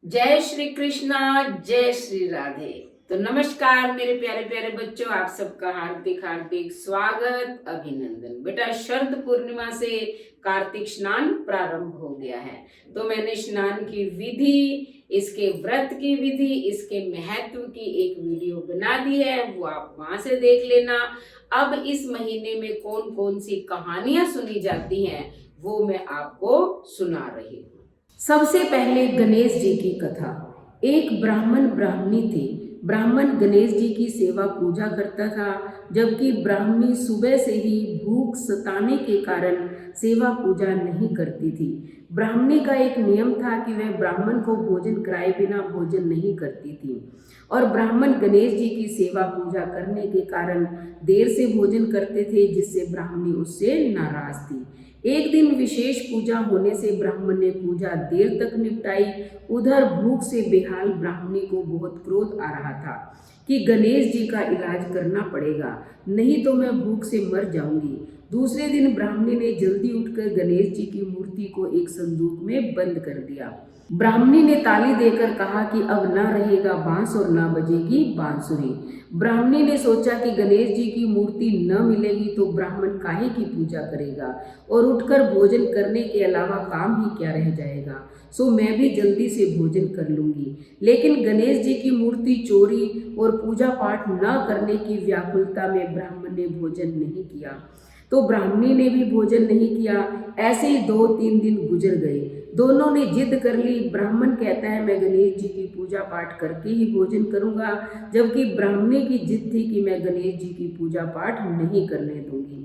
जय श्री कृष्णा, जय श्री राधे। तो नमस्कार मेरे प्यारे प्यारे बच्चों, आप सबका हार्दिक हार्दिक स्वागत, अभिनंदन। बेटा, शरद पूर्णिमा से कार्तिक स्नान प्रारंभ हो गया है। तो मैंने स्नान की विधि, इसके व्रत की विधि, इसके महत्व की एक वीडियो बना दी है, वो आप वहां से देख लेना। अब इस महीने में कौन कौन सी कहानियां सुनी जाती हैं वो मैं आपको सुना रही हूँ। सबसे पहले गणेश जी की कथा। एक ब्राह्मण ब्राह्मणी थी। ब्राह्मण गणेश जी की सेवा पूजा करता था, जबकि ब्राह्मणी सुबह से ही भूख सताने के कारण सेवा पूजा नहीं करती थी। ब्राह्मणी का एक नियम था कि वह ब्राह्मण को भोजन कराए बिना भोजन नहीं करती थी, और ब्राह्मण गणेश जी की सेवा पूजा करने के कारण देर से भोजन करते थे, जिससे ब्राह्मणी उससे नाराज थी। एक दिन विशेष पूजा होने से ब्राह्मण ने पूजा देर तक निपटाई। उधर भूख से बेहाल ब्राह्मणी को बहुत क्रोध आ रहा था कि गणेश जी का इलाज करना पड़ेगा, नहीं तो मैं भूख से मर जाऊंगी। दूसरे दिन ब्राह्मणी ने जल्दी उठकर गणेश जी की मूर्ति को एक संदूक में बंद कर दिया। ब्राह्मणी ने ताली देकर कहा कि अब न रहेगा बांस और न बजेगी बांसुरी। ब्राह्मणी ने सोचा कि गणेश जी की मूर्ति न मिलेगी तो ब्राह्मण काहे की पूजा करेगा, और उठकर भोजन करने के अलावा काम ही क्या रह जाएगा। सो मैं भी जल्दी से भोजन कर लूंगी। लेकिन गणेश जी की मूर्ति चोरी और पूजा पाठ न करने की व्याकुलता में ब्राह्मण ने भोजन नहीं किया। तो ब्राह्मणी ने भी भोजन नहीं किया। ऐसे ही 2-3 दिन गुजर गए। दोनों ने जिद कर ली। ब्राह्मण कहता है मैं गणेश जी की पूजा पाठ करके ही भोजन करूंगा, जबकि ब्राह्मणी की जिद थी कि मैं गणेश जी की पूजा पाठ नहीं करने दूंगी।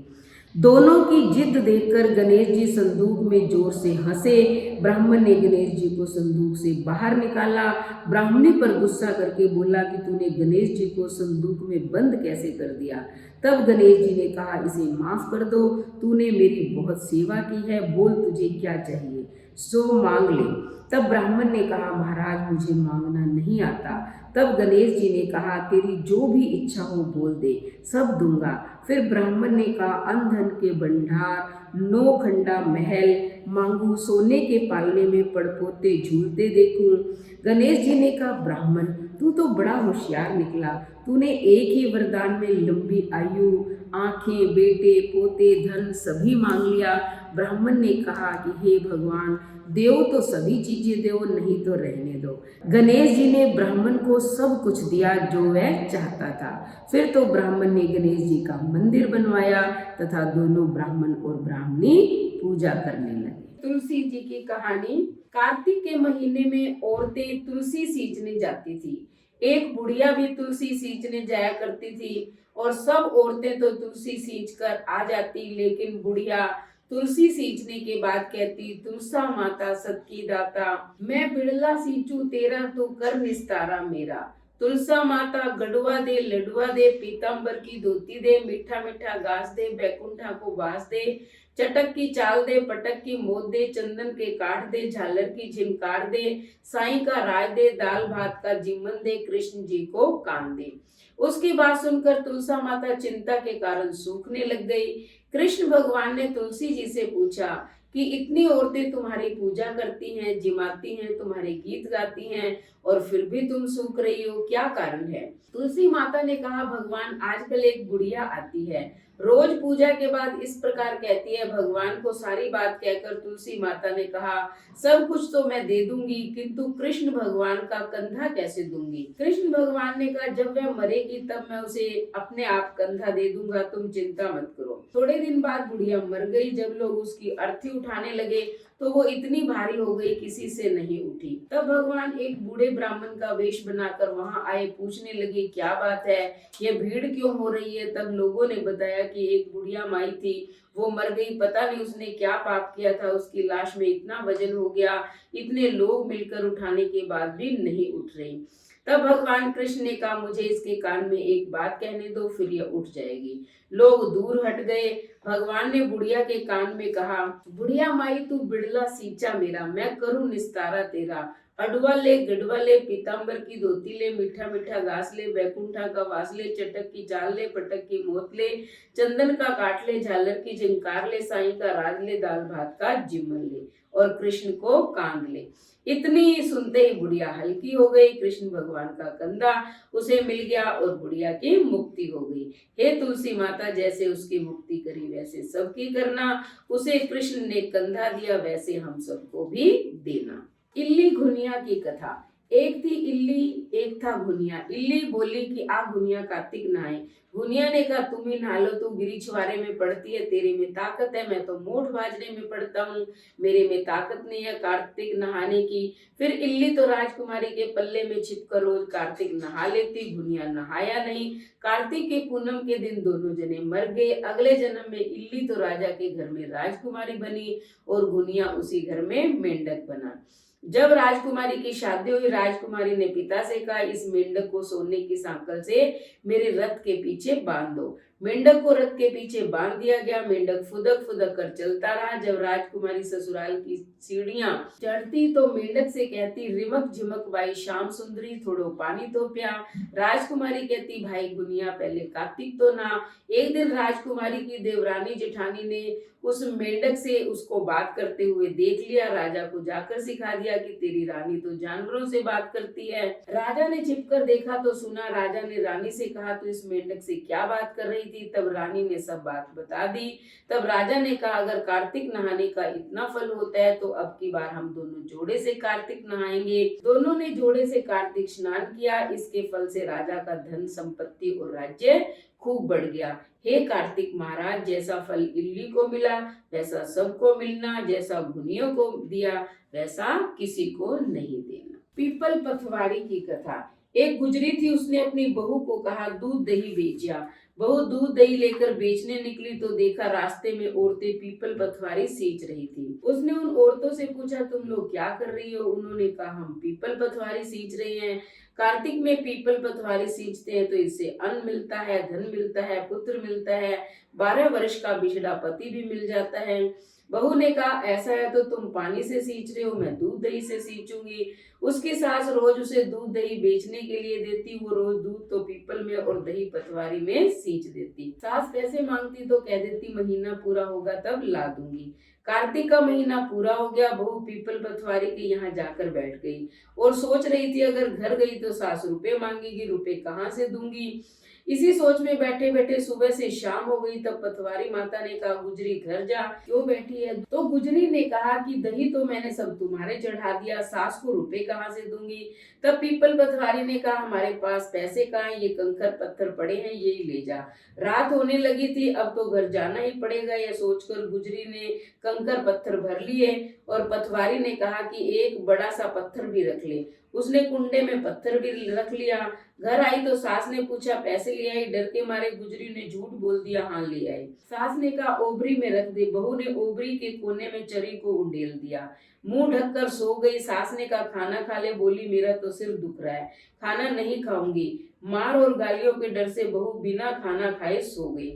दोनों की जिद देखकर गणेश जी संदूक में जोर से हंसे। ब्राह्मण ने गणेश जी को संदूक से बाहर निकाला। ब्राह्मणी पर गुस्सा करके बोला कि तूने गणेश जी को संदूक में बंद कैसे कर दिया। तब गणेश जी ने कहा, इसे माफ कर दो, तूने मेरी बहुत सेवा की है, बोल तुझे क्या चाहिए सो मांग ले। तब ब्राह्मण ने कहा, महाराज मुझे मांगना नहीं आता। तब गणेश जी ने कहा, तेरी जो भी इच्छा हो बोल दे, सब दूंगा। फिर ब्राह्मण ने कहा, अन्न धन के भंडार, 9 खंडा महल मांगू, सोने के पालने में पड़पोते झूलते देखूं। गणेश जी ने कहा, ब्राह्मण तू तो बड़ा होशियार निकला। तूने एक ही वरदान में लंबी आयु, आंखें, बेटे, पोते, धन सभी मांग लिया। ब्राह्मण ने कहा कि हे भगवान, देव तो सभी चीजें दो, नहीं तो रहने दो। गणेश जी ने ब्राह्मण को सब कुछ दिया जो वह चाहता था। फिर तो ब्राह्मण ने गणेश जी का मंदिर बनवाया तथा दोनों ब्राह्मण और ब्राह्मणी पूजा करने लगे। तुलसी जी की कहानी। कार्तिक के महीने में औरतें तुलसी सींचने जाती थी। एक बुढ़िया भी तुलसी सींचने जाया करती थी, और सब औरतें तो तुलसी सींच कर आ जाती, लेकिन बुढ़िया तुलसी सींचने के बाद कहती, तुलसा माता सतकी दाता, मैं बिड़ला सींचू तेरा तो कर निस्तारा मेरा। तुलसा माता गढ़वा दे, लडुआ दे, पीताम्बर की धोती दे, मीठा मीठा घास दे, बैकुंठा को बास दे, चटक की चाल दे, पटक की मोद दे, चंदन के काट दे, झालर की झिनकार दे, साईं का राज दे, दाल भात का जिम्मन दे, कृष्ण जी को कान दे। उसकी बात सुनकर तुलसा माता चिंता के कारण सूखने लग गई। कृष्ण भगवान ने तुलसी जी से पूछा कि इतनी औरतें तुम्हारी पूजा करती हैं, जिमाती हैं, तुम्हारे गीत गाती हैं, और फिर भी तुम सूख रही हो, क्या कारण है। तुलसी माता ने कहा, भगवान आजकल एक बुढ़िया आती है, रोज पूजा के बाद इस प्रकार कहती है। भगवान को सारी बात कहकर तुलसी माता ने कहा, सब कुछ तो मैं दे दूंगी, किंतु कृष्ण भगवान का कंधा कैसे दूंगी। कृष्ण भगवान ने कहा, जब वह मरेगी तब मैं उसे अपने आप कंधा दे दूंगा, तुम चिंता मत करो। थोड़े दिन बाद बुढ़िया मर गई। जब लोग उसकी अर्थी उठाने लगे तो वो इतनी भारी हो गई, किसी से नहीं उठी। तब भगवान एक बूढ़े ब्राह्मण का वेश बनाकर वहां आए। पूछने लगे, क्या बात है, ये भीड़ क्यों हो रही है। तब लोगों ने बताया कि एक बुढ़िया माई थी, वो मर गई, पता नहीं उसने क्या पाप किया था, उसकी लाश में इतना वजन हो गया, इतने लोग मिलकर उठाने के बाद भी नहीं उठ रही। तब भगवान कृष्ण ने कहा, मुझे इसके कान में एक बात कहने दो, फिर यह उठ जाएगी। लोग दूर हट गए। भगवान ने बुढ़िया के कान में कहा, बुढ़िया माई तू बिड़ला सींचा मेरा, मैं करूं निस्तारा तेरा। अडवा ले, गढ़वा ले, पीताम्बर की धोती ले, मीठा मीठा घास ले, बैकुंठा का वास ले, चटक की चाल ले, पटक की मोत ले, चंदन का काट ले, झालर की झंकार ले, साईं का राज ले, दाल भात का जिम्मन ले। और कृष्ण को कांद ले। इतनी सुनते ही बुढ़िया हल्की हो गई। कृष्ण भगवान का कंधा उसे मिल गया और बुढ़िया की मुक्ति हो गई। हे तुलसी माता, जैसे उसकी मुक्ति करी वैसे सबकी करना। उसे कृष्ण ने कंधा दिया, वैसे हम सबको भी देना। इल्ली घुनिया की कथा। एक थी इल्ली, एक था घुनिया। इल्ली बोली कि आ घुनिया, कार्तिक नहाए। घुनिया ने कहा तुम ही नहा लो, तू गिरी छुआरे में पड़ती है, तेरे में ताकत है, मैं तो मोठ बाजने में पड़ता हूँ, मेरे में ताकत नहीं है कार्तिक नहाने की। फिर इल्ली तो राजकुमारी के पल्ले में छिपकर रोज कार्तिक नहा लेती, घुनिया नहाया नहीं। कार्तिक के पूनम के दिन दोनों जने मर गए। अगले जन्म में इल्ली तो राजा के घर में राजकुमारी बनी और घुनिया उसी घर में मेंढक बना। जब राजकुमारी की शादी हुई, राजकुमारी ने पिता से कहा इस मेंढक को सोने की सांकल से मेरे रथ के पीछे बांध दो। मेंढक को रथ के पीछे बांध दिया गया। मेंढक फुदक फुदक कर चलता रहा। जब राजकुमारी ससुराल की सीढ़ियां चढ़ती तो मेंढक से कहती रिमक झिमक बाई श्याम सुंदरी, थोड़ो पानी तो प्या। राजकुमारी कहती भाई गुनिया, पहले कार्तिक तो ना। एक दिन राजकुमारी की देवरानी जेठानी ने उस मेंढक से उसको बात करते हुए देख लिया। राजा को जाकर सिखा दिया कि तेरी रानी तो जानवरों से बात करती है। राजा ने छिपकर देखा तो सुना। राजा ने रानी से कहा तो इस मेंढक से क्या बात कर रही थी। तब रानी ने सब बात बता दी। तब राजा ने कहा अगर कार्तिक नहाने का इतना फल होता है तो अब की बार हम दोनों जोड़े से कार्तिक नहाएंगे। दोनों ने जोड़े से कार्तिक स्नान किया। इसके फल से राजा का धन संपत्ति और राज्य खूब बढ़ गया। हे कार्तिक महाराज, जैसा फल इल्ली को मिला वैसा सबको मिलना, जैसा घुनियों को दिया वैसा किसी को नहीं देना। पीपल पथवारी की कथा। एक गुजरी थी, उसने अपनी बहू को कहा दूध दही बेचिया। बहू दूध दही लेकर बेचने निकली तो देखा रास्ते में औरतें पीपल पथवारी सींच रही थी। उसने उन औरतों से पूछा तुम लोग क्या कर रही हो। उन्होंने कहा हम पीपल पथवारी सींच रहे हैं। कार्तिक में पीपल पथवारी सींचते हैं तो इससे अन्न मिलता है, धन मिलता है, पुत्र मिलता है, 12 वर्ष का बिछड़ा पति भी मिल जाता है। बहू ने कहा ऐसा है तो तुम पानी से सींच रहे हो, मैं दूध दही से सींचूंगी। उसकी सास रोज उसे दूध दही बेचने के लिए देती। वो रोज दूध तो पीपल में और दही पथवारी में सींच देती। सास पैसे मांगती तो कह देती महीना पूरा होगा तब ला दूंगी। कार्तिक का महीना पूरा हो गया। बहू पीपल पथवारी के यहाँ जाकर बैठ गई और सोच रही थी अगर घर गई तो सास रुपए मांगेगी, रुपए कहाँ से दूंगी। इसी सोच में बैठे बैठे सुबह से शाम हो गई। तब पथवारी माता ने कहा गुजरी घर जा, क्यों बैठी है। तो गुजरी ने कहा कि दही तो मैंने सब तुम्हारे चढ़ा दिया, सास को रुपए कहाँ से दूंगी। तब पीपल पथवारी ने कहा हमारे पास पैसे कहाँ हैं, ये कंकर पत्थर पड़े हैं, यही ले जा। रात होने लगी थी, अब तो घर जाना ही पड़ेगा। यह सोचकर गुजरी ने कंकर पत्थर भर लिए और पथवारी ने कहा कि एक बड़ा सा पत्थर भी रख ले। उसने कुंडे में पत्थर भी रख लिया। घर आई तो सास ने पूछा पैसे ले आई। डर के मारे गुजरी ने झूठ बोल दिया हाँ ले आई। सास ने कहा ओबरी में रख दे। बहू ने ओबरी के कोने में चरी को उंडेल दिया। मुंह ढककर सो गई। सास ने कहा खाना खा ले। बोली मेरा तो सिर दुख रहा है, खाना नहीं खाऊंगी। मार और गालियों के डर से बहू बिना खाना खाए सो गई।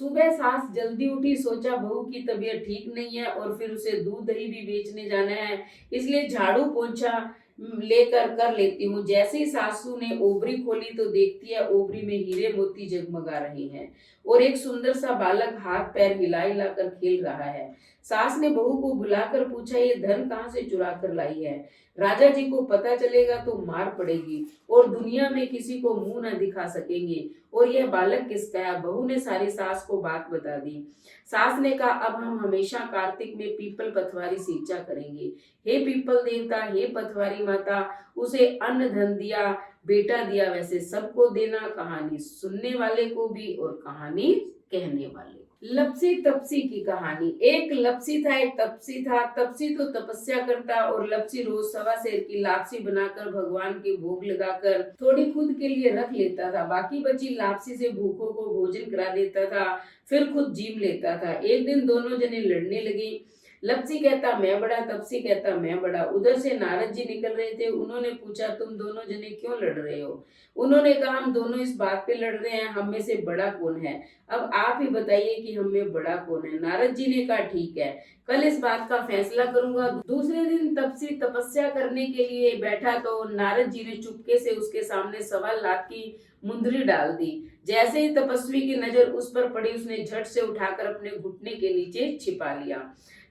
सुबह सास जल्दी उठी, सोचा बहू की तबीयत ठीक नहीं है और फिर उसे दूध दही भी बेचने जाना है, इसलिए झाड़ू पोंछा लेकर कर लेती हूँ। जैसे ही सासू ने ओबरी खोली तो देखती है ओबरी में हीरे मोती जगमगा रहे हैं और एक सुंदर सा बालक हाथ पैर हिला हिला कर खेल रहा है। सास ने बहू को बुलाकर पूछा ये धन कहाँ से चुरा कर लाई है। राजा जी को पता चलेगा तो मार पड़ेगी और दुनिया में किसी को मुंह न दिखा सकेंगे। और यह बालक किसका है। बहू ने सारी सास को बात बता दी। सास ने कहा अब हम हमेशा कार्तिक में पीपल पथवारी सींचा करेंगे। हे पीपल देवता, हे पथवारी माता, उसे अन्न धन दिया, बेटा दिया वैसे सबको देना, कहानी सुनने वाले को भी और कहानी कहने वाले को। लपसी तपसी की कहानी। एक लपसी था, एक तपसी था। तपसी तो तपस्या करता और लपसी रोज 1.25 सेर की लापसी बनाकर भगवान के भोग लगाकर थोड़ी खुद के लिए रख लेता था। बाकी बची लापसी से भूखों को भोजन करा देता था, फिर खुद जीम लेता था। एक दिन दोनों जने लड़ने लगे। लपसी कहता मैं बड़ा, तपसी कहता मैं बड़ा। उधर से नारद जी निकल रहे थे। उन्होंने पूछा तुम दोनों जने क्यों लड़ रहे हो। उन्होंने कहा हम दोनों इस बात पे लड़ रहे हैं हम में से बड़ा कौन है। अब आप ही बताइए कि हम में बड़ा कौन है। नारद जी ने कहा ठीक है, कल इस बात का फैसला करूंगा। दूसरे दिन तपसी तपस्या करने के लिए बैठा तो नारद जी ने चुपके से उसके सामने 1.25 लाख की मुंदरी डाल दी। जैसे ही तपस्वी की नजर उस पर पड़ी उसने झट से उठाकर अपने घुटने के नीचे छिपा लिया।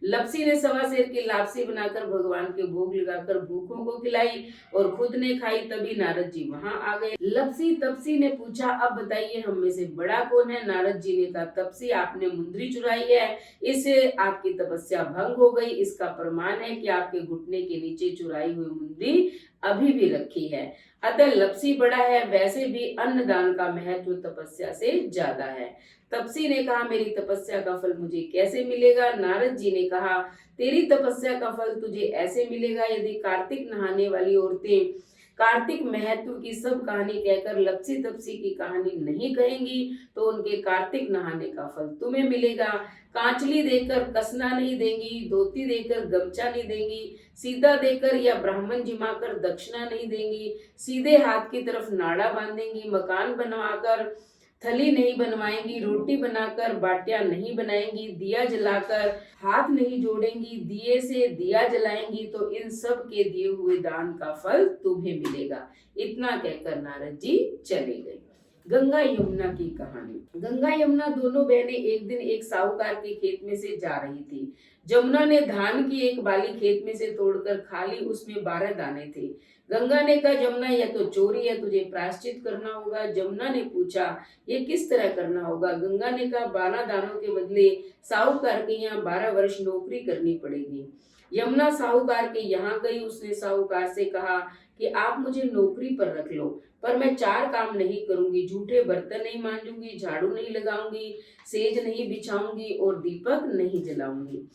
लपसी ने सवा सेर की लापसी बनाकर भगवान के भोग लगाकर भूखों को खिलाई और खुद ने खाई। तभी नारद जी वहां आ गए। लपसी तपसी ने पूछा, अब बताइए हम में से बड़ा कौन है? नारद जी ने कहा, तपसी आपने मुंदरी चुराई है, इससे आपकी तपस्या भंग हो गई। इसका प्रमाण है कि आपके घुटने के नीचे चुराई हुई मुंदरी अभी भी रखी है। अतः लपसी बड़ा है, वैसे भी अन्नदान का महत्व तपस्या से ज्यादा है। तपसी ने कहा, मेरी तपस्या का फल मुझे कैसे मिलेगा? नारद जी ने कहा, तेरी तपस्या का फल तुझे ऐसे मिलेगा, यदि कार्तिक नहाने वाली औरतें कार्तिक महत्व की सब कहानी कहकर लपसी तपसी की कहानी नहीं कहेंगी तो उनके कार्तिक नहाने का फल तुम्हें मिलेगा। कांचली देकर कसना नहीं देंगी, धोती देकर गमछा नहीं देंगी, सीधा देकर या ब्राह्मण जिमाकर दक्षिणा नहीं देंगी, सीधे हाथ की तरफ नाड़ा बांधेंगी, मकान बनवाकर थली नहीं बनवाएंगी, रोटी बनाकर बाटियां नहीं बनाएंगी, दिया जलाकर हाथ नहीं जोड़ेंगी, दिए से दिया जलाएंगी तो इन सब के दिए हुए दान का फल तुम्हें मिलेगा। इतना कहकर नारद जी चले गए। गंगा यमुना की कहानी। गंगा यमुना दोनों बहनें एक दिन एक साहूकार के खेत में से जा रही थी। जमुना ने धान की एक बाली खेत में से तोड़कर खा ली, उसमें 12 दाने थे। गंगा ने कहा, जमुना यह तो चोरी है, तुझे प्रायश्चित करना होगा। जमुना ने पूछा, ये किस तरह करना होगा? गंगा ने कहा, 12 दानों के बदले साहूकार के यहाँ 12 वर्ष नौकरी करनी पड़ेगी। यमुना साहूकार के यहाँ गई। उसने साहूकार से कहा कि आप मुझे नौकरी पर रख लो, पर मैं 4 काम नहीं करूंगी, झूठे बर्तन नहीं मांजूंगी, झाड़ू नहीं लगाऊंगी, सेज नहीं बिछाऊंगी और दीपक नहीं जलाऊंगी।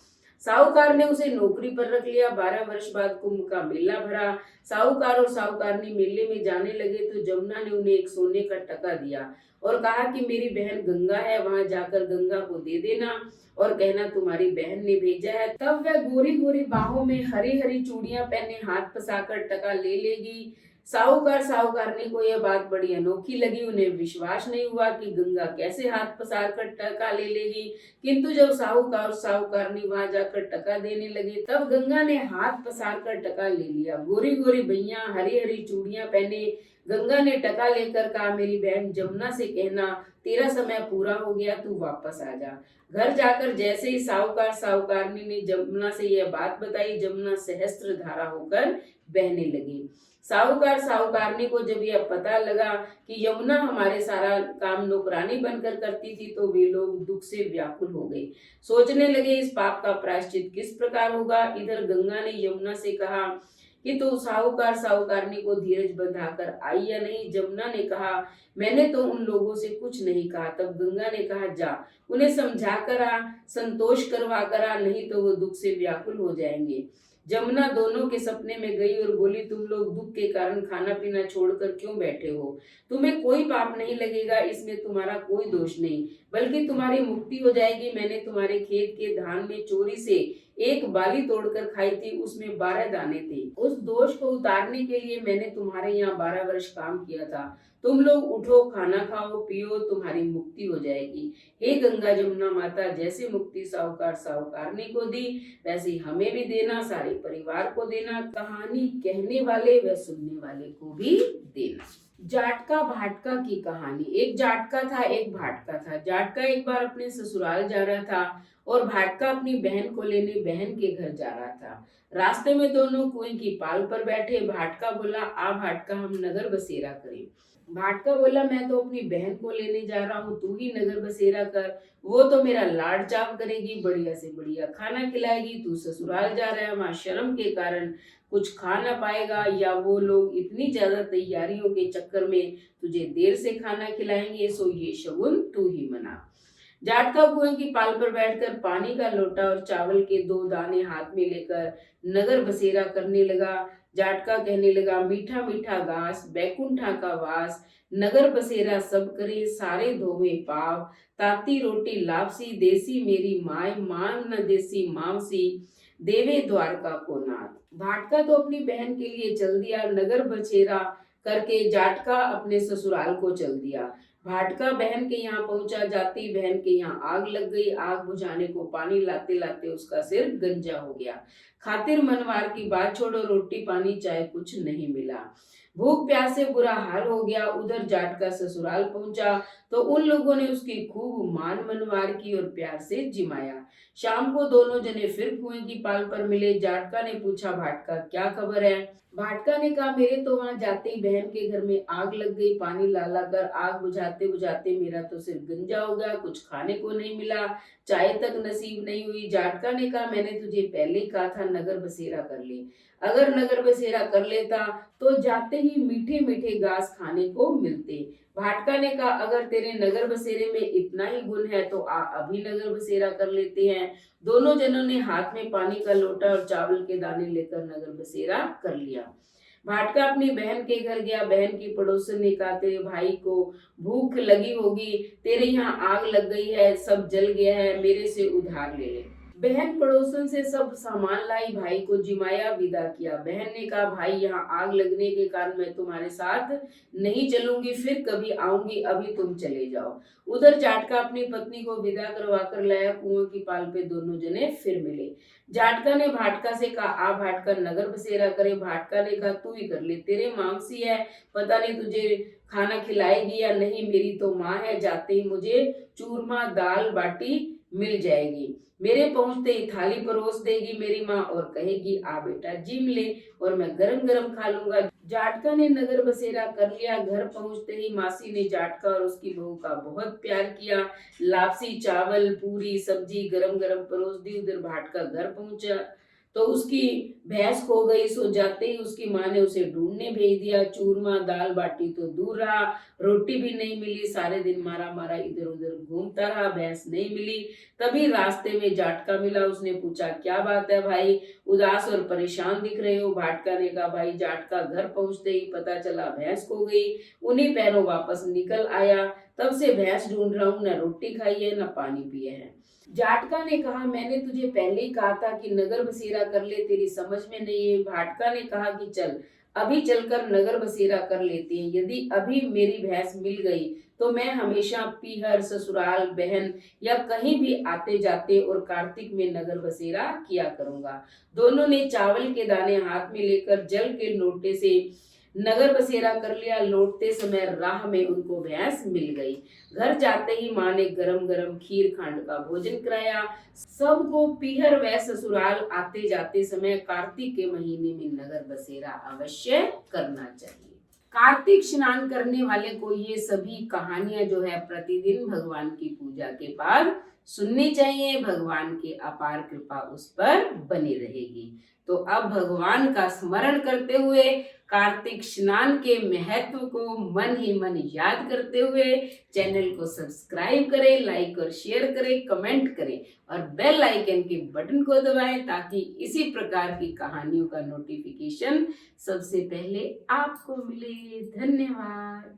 साहूकार ने उसे नौकरी पर रख लिया। 12 वर्ष बाद कुंभ का मेला भरा। साहूकार और साहूकारनी मेले में जाने लगे तो जमुना ने उन्हें एक सोने का टका दिया और कहा कि मेरी बहन गंगा है, वहां जाकर गंगा को दे देना और कहना तुम्हारी बहन ने भेजा है। तब वह गोरी गोरी बाहों में हरी हरी चूड़ियां पहने हाथ पसाकर टका ले लेगी। साहूकार साहूकारनी को यह बात बड़ी अनोखी लगी। उन्हें विश्वास नहीं हुआ कि गंगा कैसे हाथ पसार कर टका ले लेगी, किंतु जब साहूकार और साहूकारनी वहां जाकर टका देने लगे तब गंगा ने हाथ पसार कर टका ले लिया। गोरी गोरी भैया हरी हरी चूड़ियां पहने गंगा ने टका लेकर कहा, मेरी बहन जमुना से कहना तेरा समय पूरा हो गया, तू वापस आ जा। घर जाकर जैसे ही साहूकार साहूकारनी ने जमुना से यह बात बताई, जमुना सहस्त्र धारा होकर बहने लगी। साहूकार साहूकारनी को जब यह पता लगा कि यमुना हमारे सारा काम नौकरानी बनकर करती थी तो वे लोग दुख से व्याकुल हो गए। सोचने लगे इस पाप का प्रायश्चित किस प्रकार होगा। इधर गंगा ने यमुना से कहा कि तो साहूकार साहूकारनी को धीरज बंधाकर आई या नहीं। जमुना ने कहा, मैंने तो उन लोगों से कुछ नहीं कहा। तब गंगा ने कहा, जा उन्हें समझा कर आ, संतोष करवा कर आ, नहीं तो वो दुख से व्याकुल हो जाएंगे। जमुना दोनों के सपने में गई और बोली, तुम लोग दुख के कारण खाना पीना छोड़कर क्यों बैठे हो? तुम्हें कोई पाप नहीं लगेगा, इसमें तुम्हारा कोई दोष नहीं, बल्कि तुम्हारी मुक्ति हो जाएगी। मैंने तुम्हारे खेत के धान में चोरी से एक बाली तोड़कर खाई थी, उसमें 12 दाने थे। उस दोष को उतारने के लिए मैंने तुम्हारे यहाँ 12 वर्ष काम किया था। तुम लोग उठो, खाना खाओ पियो, तुम्हारी मुक्ति हो जाएगी। हे गंगा जमुना माता, जैसे मुक्ति साहूकार साहूकारनी को दी वैसे हमें भी देना, सारे परिवार को देना, कहानी कहने वाले व सुनने वाले को भी देना। जाटका भाटका की कहानी। एक जाटका था, एक भाटका था। जाटका एक बार अपने ससुराल जा रहा था और भाटका अपनी बहन को लेने बहन के घर जा रहा था। रास्ते में दोनों कुएं की पाल पर बैठे। भाटका बोला, आ भाटका, हम नगर बसेरा करें। भाटका बोला, मैं तो अपनी बहन को लेने जा रहा हूँ, तू ही नगर बसेरा कर। वो तो मेरा लाड चाव करेगी, बढ़िया से बढ़िया खाना खिलाएगी। तू ससुराल जा रहा है, वहां शर्म के कारण कुछ खा ना पाएगा, या वो लोग इतनी ज्यादा तैयारियों के चक्कर में तुझे देर से खाना खिलाएंगे, सो ये शगुन तू ही मना। जाटका कुएं की पाल पर बैठकर पानी का लोटा और चावल के 2 दाने हाथ में लेकर नगर बसेरा करने लगा। जाटका कहने लगा, मीठा मीठा घास बैकुंठा का वास, नगर बसेरा सब करे सारे धोवे पाव, ताती रोटी लापसी देसी मेरी माय, मांग न देसी मावसी, देवे द्वारका को नाथ। भाटका तो अपनी बहन के लिए चल दिया। नगर बसेरा करके जाटका अपने ससुराल को चल दिया। भाटका बहन के यहाँ पहुंचा। जाती बहन के यहाँ आग लग गई। आग बुझाने को पानी लाते लाते उसका सिर गंजा हो गया। खातिर मनवार की बात छोड़ो, रोटी पानी चाहे कुछ नहीं मिला। भूख प्यास से बुरा हाल हो गया। उधर जाट का ससुराल पहुंचा तो उन लोगों ने उसकी खूब मान मनवार की और प्यार से जिमाया। शाम को दोनों जने फिर कुएं की पाल पर मिले। जाटका ने पूछा, भाटका क्या खबर है? भाटका ने कहा, मेरे तो वहां जाते ही बहन के घर में आग लग गई। पानी ला ला कर आग बुझाते बुझाते मेरा तो सिर गंजा हो गया, कुछ खाने को नहीं मिला, चाय तक नसीब नहीं हुई। जाटका ने कहा, मैंने तुझे पहले ही कहा था नगर बसेरा कर ले। अगर नगर बसेरा कर लेता तो जाते ही मीठे मीठे घास खाने को मिलते। भाटका ने कहा, अगर तेरे नगर बसेरे में इतना ही गुण है तो आ अभी नगर बसेरा कर लेते हैं। दोनों जनों ने हाथ में पानी का लोटा और चावल के दाने लेकर नगर बसेरा कर लिया। भाटका अपनी बहन के घर गया। बहन की पड़ोसन ने कहा, तेरे भाई को भूख लगी होगी, तेरे यहाँ आग लग गई है, सब जल गया है, मेरे से उधार ले ले। बहन पड़ोसन से सब सामान लाई, भाई को जिमाया, विदा किया। बहन ने कहा, भाई यहाँ आग लगने के कारण मैं तुम्हारे साथ नहीं चलूंगी, फिर कभी आऊंगी, अभी तुम चले जाओ। उधर जाटका अपनी पत्नी को विदा करवा कर लाया। कुआं की पाल पे दोनों जने फिर मिले। जाटका ने भाटका से कहा, आ भाटका नगर बसेरा करे। भाटका ने कहा, तू ही कर ले, तेरे मांगसी है, पता नहीं तुझे खाना खिलाएगी या नहीं, मेरी तो माँ है, जाते ही मुझे चूरमा दाल बाटी मिल जाएगी, मेरे पहुंचते ही थाली परोस देगी मेरी माँ और कहेगी, आ बेटा जिम ले, और मैं गरम गरम खा लूंगा। जाटका ने नगर बसेरा कर लिया। घर पहुंचते ही मासी ने जाटका और उसकी बहू का बहुत प्यार किया। लापसी चावल पूरी सब्जी गरम गरम परोस दी। उधर भाटका घर पहुंचा तो उसकी भैंस खो गई। सो जाते ही उसकी माँ ने उसे ढूंढने भेज दिया। चूरमा दाल बाटी तो दूर रहा, रोटी भी नहीं मिली। सारे दिन मारा मारा इधर उधर घूमता रहा, भैंस नहीं मिली। तभी रास्ते में जाटका मिला। उसने पूछा, क्या बात है भाई, उदास और परेशान दिख रहे हो? भाटका ने कहा, भाई जाटका घर पहुंचते ही पता चला भैंस खो गई, उन्हीं पैरों वापस निकल आया, तब से भैंस ढूंढ रहा हूँ, न रोटी खाई है न पानी पिए है। जाटका ने कहा, मैंने तुझे पहले ही कहा था कि नगर बसेरा कर ले, तेरी समझ में नहीं है। भाटका ने कहा कि चल अभी चलकर नगर बसेरा कर लेते हैं। यदि अभी मेरी भैंस मिल गई तो मैं हमेशा पीहर ससुराल बहन या कहीं भी आते जाते और कार्तिक में नगर बसेरा किया करूंगा। दोनों ने चावल के दाने हाथ में लेकर जल के लोटे से नगर बसेरा कर लिया। लौटते समय राह में उनको भैंस मिल गई। घर जाते ही माँ ने गरम गरम खीर खांड का भोजन कराया। सबको पीहर व ससुराल आते जाते समय कार्तिक के महीने में नगर बसेरा अवश्य करना चाहिए। कार्तिक स्नान करने वाले को ये सभी कहानियां जो है प्रतिदिन भगवान की पूजा के बाद सुननी चाहिए। भगवान की अपार कृपा उस पर बनी रहेगी। तो अब भगवान का स्मरण करते हुए कार्तिक स्नान के महत्व को मन ही मन याद करते हुए चैनल को सब्सक्राइब करें, लाइक और शेयर करें, कमेंट करें और बेल आइकन के बटन को दबाएं ताकि इसी प्रकार की कहानियों का नोटिफिकेशन सबसे पहले आपको मिले। धन्यवाद।